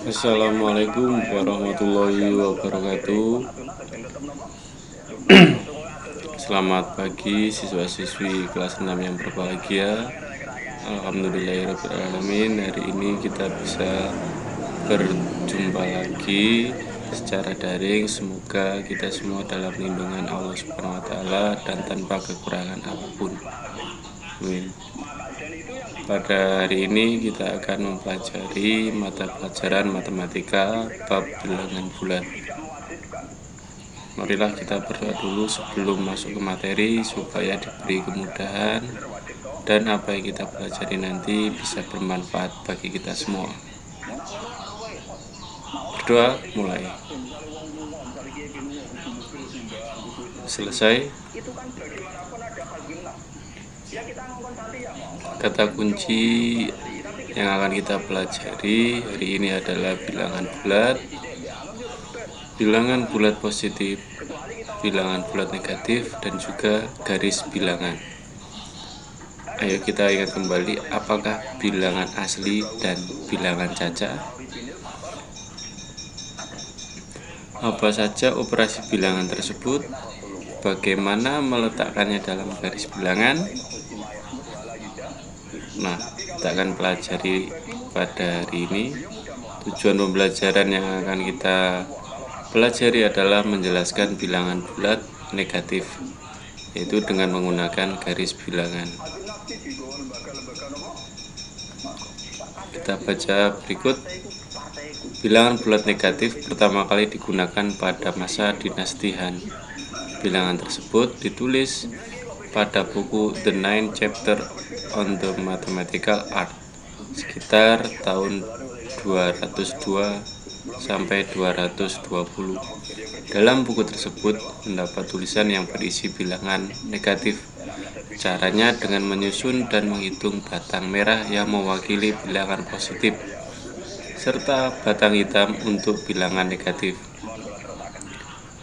Assalamualaikum warahmatullahi wabarakatuh. Selamat pagi siswa-siswi kelas 6 yang berbahagia. Alhamdulillahirrahmanirrahim. Hari ini kita bisa berjumpa lagi secara daring. Semoga kita semua dalam lindungan Allah Subhanahu wa taala dan tanpa kekurangan apapun. Amin. Pada hari ini kita akan mempelajari mata pelajaran matematika bab bilangan bulat. Marilah kita berdoa dulu sebelum masuk ke materi supaya diberi kemudahan dan apa yang kita pelajari nanti bisa bermanfaat bagi kita semua. Berdoa mulai. Selesai. Kata kunci yang akan kita pelajari hari ini adalah bilangan bulat, bilangan bulat positif, bilangan bulat negatif, dan juga garis bilangan. Ayo kita ingat kembali, apakah bilangan asli dan bilangan caca? Apa saja operasi bilangan tersebut? Bagaimana meletakkannya dalam garis bilangan? Nah, kita akan pelajari pada hari ini. Tujuan pembelajaran yang akan kita pelajari adalah menjelaskan bilangan bulat negatif, yaitu dengan menggunakan garis bilangan. Kita baca berikut. Bilangan bulat negatif pertama kali digunakan pada masa dinasti Han. Bilangan tersebut ditulis pada buku The Nine Chapter on the Mathematical Art sekitar tahun 202 sampai 220. Dalam buku tersebut mendapat tulisan yang berisi bilangan negatif. Caranya dengan menyusun dan menghitung batang merah yang mewakili bilangan positif serta batang hitam untuk bilangan negatif.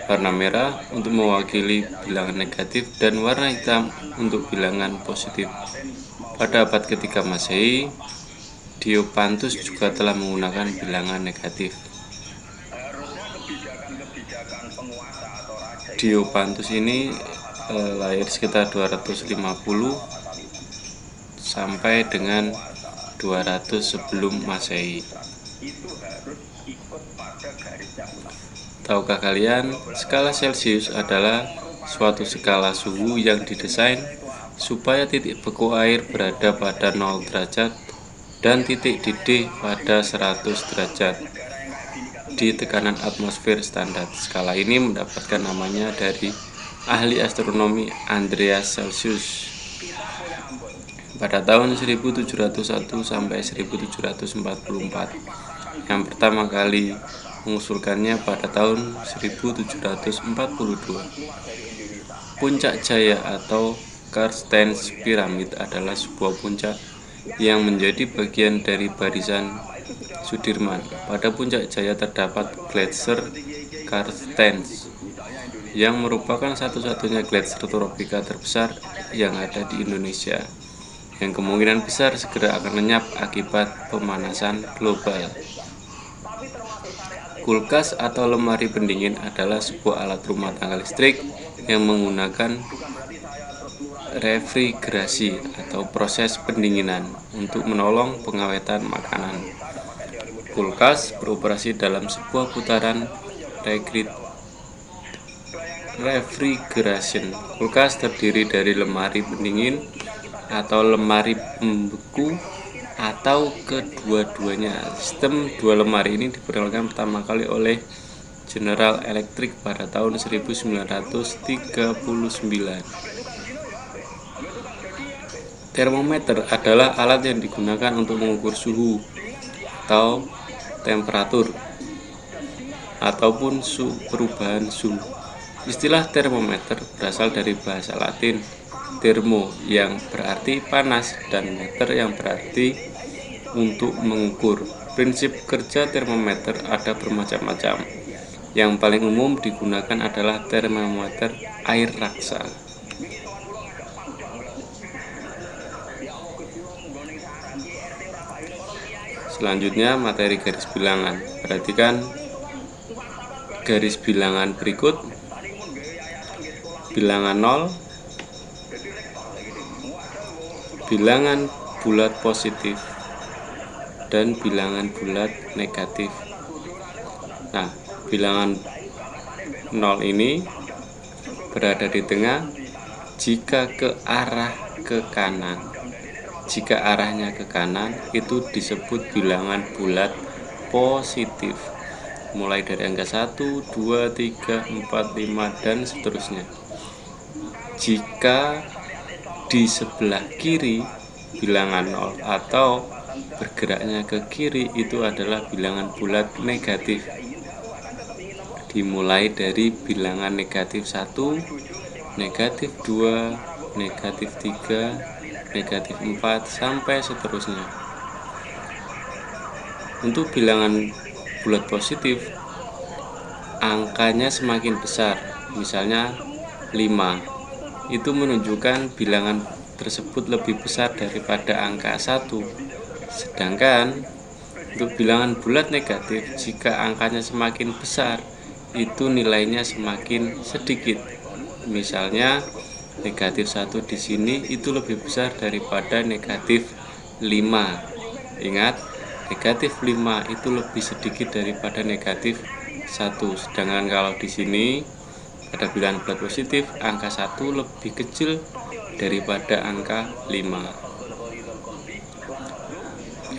Warna merah untuk mewakili bilangan negatif dan warna hitam untuk bilangan positif. Pada abad ketiga Masehi, Diopantus juga telah menggunakan bilangan negatif. Diopantus ini lahir sekitar 250 sampai dengan 200 sebelum Masehi. Tahukah kalian, skala Celcius adalah suatu skala suhu yang didesain supaya titik beku air berada pada 0 derajat dan titik didih pada 100 derajat di tekanan atmosfer standar. Skala ini mendapatkan namanya dari ahli astronomi Andreas Celsius pada tahun 1701 sampai 1744. Yang pertama kali mengusulkannya pada tahun 1742. Puncak Jaya atau Carstensz Pyramid adalah sebuah puncak yang menjadi bagian dari barisan Sudirman. Pada puncak Jaya terdapat gletser Carstensz yang merupakan satu-satunya gletser tropika terbesar yang ada di Indonesia, yang kemungkinan besar segera akan lenyap akibat pemanasan global. Kulkas atau lemari pendingin adalah sebuah alat rumah tangga listrik yang menggunakan refrigerasi atau proses pendinginan untuk menolong pengawetan makanan. Kulkas beroperasi dalam sebuah putaran refrigeration. Kulkas terdiri dari lemari pendingin atau lemari pembeku atau kedua-duanya. Sistem dua lemari ini diperkenalkan pertama kali oleh General Electric pada tahun 1939. Termometer adalah alat yang digunakan untuk mengukur suhu atau temperatur ataupun perubahan suhu. Istilah termometer berasal dari bahasa Latin thermo yang berarti panas dan meter yang berarti untuk mengukur. Prinsip kerja termometer ada bermacam-macam. Yang paling umum digunakan adalah termometer air raksa. Selanjutnya materi garis bilangan. Perhatikan garis bilangan berikut: bilangan 0, bilangan bulat positif, dan bilangan bulat negatif. Nah, bilangan 0 ini berada di tengah jika ke kanan. Jika arahnya ke kanan, itu disebut bilangan bulat positif. Mulai dari angka 1, 2, 3, 4, 5, dan seterusnya. Jika di sebelah kiri bilangan 0 atau bergeraknya ke kiri, itu adalah bilangan bulat negatif. Dimulai dari bilangan negatif 1, negatif 2, negatif 3, negatif 4, sampai seterusnya. Untuk bilangan bulat positif, angkanya semakin besar. Misalnya 5, itu menunjukkan bilangan tersebut lebih besar daripada angka 1. Sedangkan untuk bilangan bulat negatif, jika angkanya semakin besar, itu nilainya semakin sedikit. Misalnya negatif 1 di sini itu lebih besar daripada negatif 5. Ingat, negatif 5 itu lebih sedikit daripada negatif 1. Sedangkan kalau di sini pada bilangan bulat positif, angka 1 lebih kecil daripada angka 5.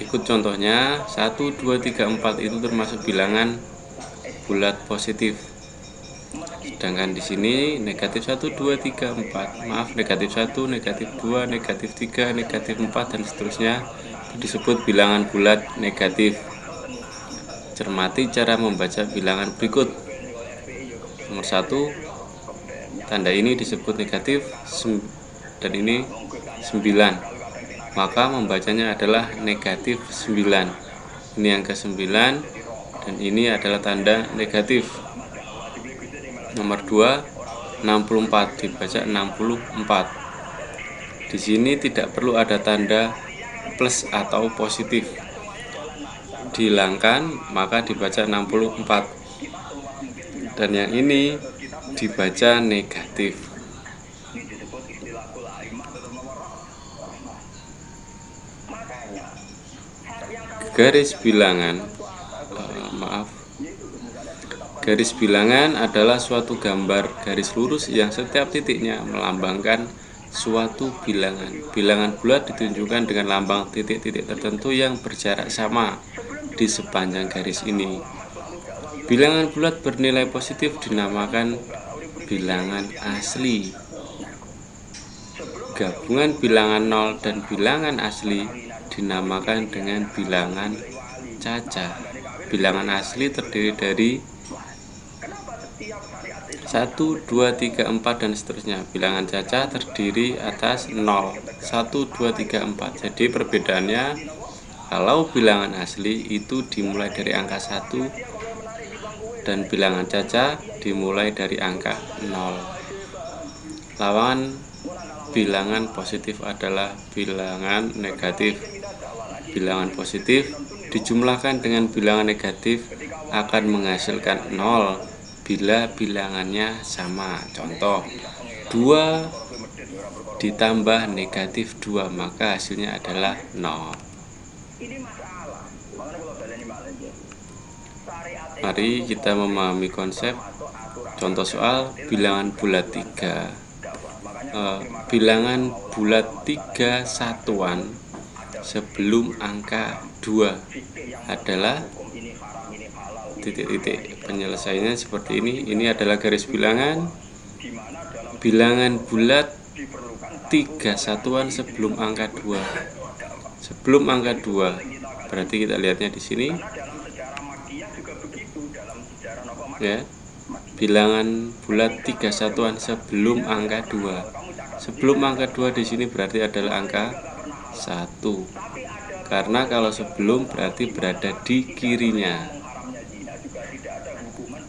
Ikut contohnya, 1, 2, 3, 4 itu termasuk bilangan bulat positif. Sedangkan di sini negatif 1, 2, 3, 4. Maaf, negatif 1, negatif 2, negatif 3, negatif 4, dan seterusnya itu disebut bilangan bulat negatif. Cermati cara membaca bilangan berikut. Nomor 1, tanda ini disebut negatif dan ini 9. Maka membacanya adalah negatif 9. Ini angka 9 dan ini adalah tanda negatif. Nomor 2, 64 dibaca 64. Di sini tidak perlu ada tanda plus atau positif. Dihilangkan, maka dibaca 64. Dan yang ini dibaca negatif. Garis bilangan, garis bilangan adalah suatu gambar garis lurus yang setiap titiknya melambangkan suatu bilangan. Bilangan bulat ditunjukkan dengan lambang titik-titik tertentu yang berjarak sama di sepanjang garis ini. Bilangan bulat bernilai positif dinamakan bilangan asli. Gabungan bilangan 0 dan bilangan asli dinamakan dengan bilangan caca. Bilangan asli terdiri dari 1, 2, 3, 4, dan seterusnya. Bilangan caca terdiri atas 0, 1, 2, 3, 4. Jadi perbedaannya, kalau bilangan asli itu dimulai dari angka 1 dan bilangan caca dimulai dari angka 0. Lawan bilangan positif adalah bilangan negatif. Bilangan positif dijumlahkan dengan bilangan negatif akan menghasilkan 0 bila bilangannya sama. Contoh, 2 ditambah negatif 2, maka hasilnya adalah 0. Mari kita memahami konsep. Contoh soal bilangan bulat 3. Bilangan bulat 3 satuan sebelum angka 2 adalah titik-titik. Penyelesaiannya seperti ini. Ini adalah garis bilangan. Bilangan bulat 3 satuan sebelum angka 2. Sebelum angka 2, berarti kita lihatnya di sini. Ya. Bilangan bulat 3 satuan sebelum angka 2. Sebelum angka 2 di sini berarti adalah angka 1. Karena kalau sebelum berarti berada di kirinya.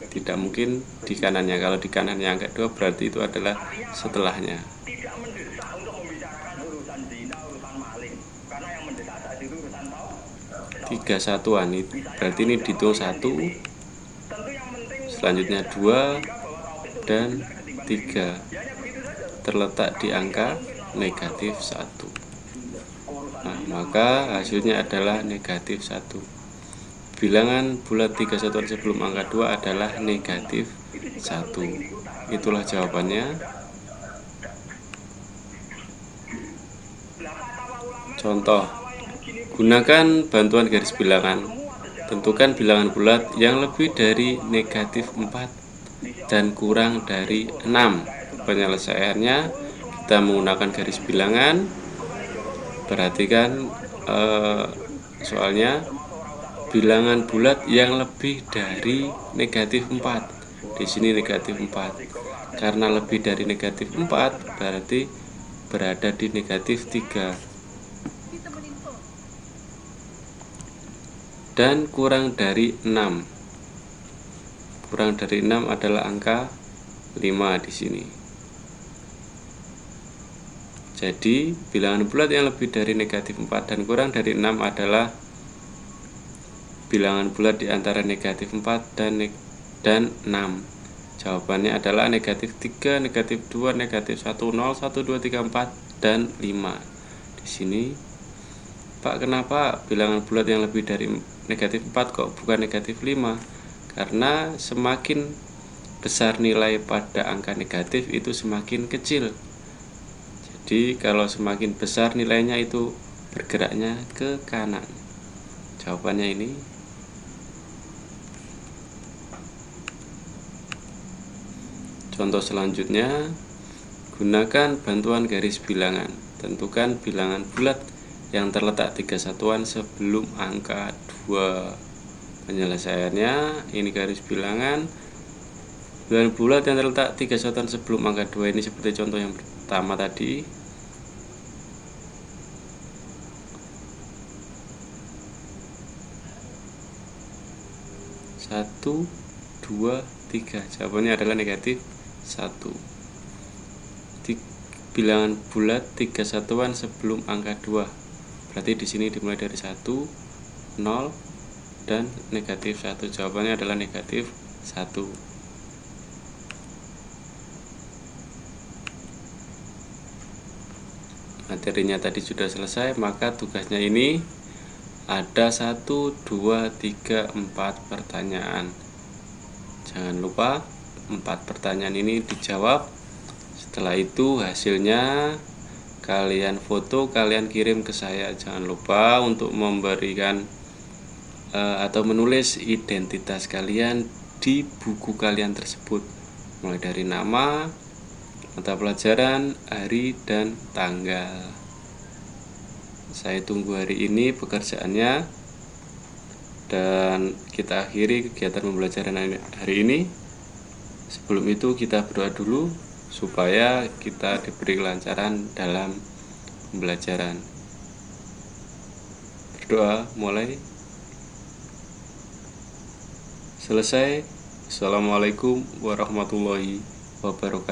Tidak mungkin di kanannya. Kalau di kanannya angka 2 berarti itu adalah setelahnya. 3 satuan, berarti ini dihitung 1, selanjutnya 2 dan 3, terletak di angka negatif 1. Nah, maka hasilnya adalah negatif 1. Bilangan bulat 3 satuan sebelum angka 2 adalah negatif 1. Itulah jawabannya. Contoh, gunakan bantuan garis bilangan. Tentukan bilangan bulat yang lebih dari negatif 4 dan kurang dari 6. Penyelesaiannya kita menggunakan garis bilangan. Perhatikan soalnya bilangan bulat yang lebih dari negatif 4. Di sini negatif 4. Karena lebih dari negatif 4 berarti berada di negatif 3. Dan kurang dari 6. Kurang dari 6 adalah angka 5 di sini. Jadi, bilangan bulat yang lebih dari negatif 4 dan kurang dari 6 adalah bilangan bulat di antara negatif 4 dan 6. Jawabannya adalah negatif 3, negatif 2, negatif 1, 0, 1, 2, 3, 4, dan 5. Di sini, Pak, kenapa bilangan bulat yang lebih dari negatif 4 kok bukan negatif 5? Karena semakin besar nilai pada angka negatif itu semakin kecil. Jadi kalau semakin besar nilainya itu bergeraknya ke kanan. Jawabannya ini. Contoh selanjutnya, gunakan bantuan garis bilangan. Tentukan bilangan bulat yang terletak 3 satuan sebelum angka 2. Penyelesaiannya, ini garis bilangan. Bilangan bulat yang terletak 3 satuan sebelum angka 2 ini seperti contoh yang pertama tadi. 1, 2, 3. Jawabannya adalah negatif 1. Bilangan bulat 3 satuan sebelum angka 2. Berarti di sini dimulai dari 1, 0, dan negatif 1. Jawabannya adalah negatif 1. Materinya tadi sudah selesai, maka tugasnya ini ada 1, 2, 3, 4 pertanyaan. Jangan lupa 4 pertanyaan ini dijawab. Setelah itu hasilnya kalian foto, kalian kirim ke saya. Jangan lupa untuk memberikan atau menulis identitas kalian di buku kalian tersebut, mulai dari nama, mata pelajaran, hari, dan tanggal. Saya tunggu hari ini pekerjaannya, dan kita akhiri kegiatan pembelajaran hari ini. Sebelum itu kita berdoa dulu supaya kita diberi kelancaran dalam pembelajaran. Berdoa mulai. Selesai. Assalamualaikum warahmatullahi wabarakatuh.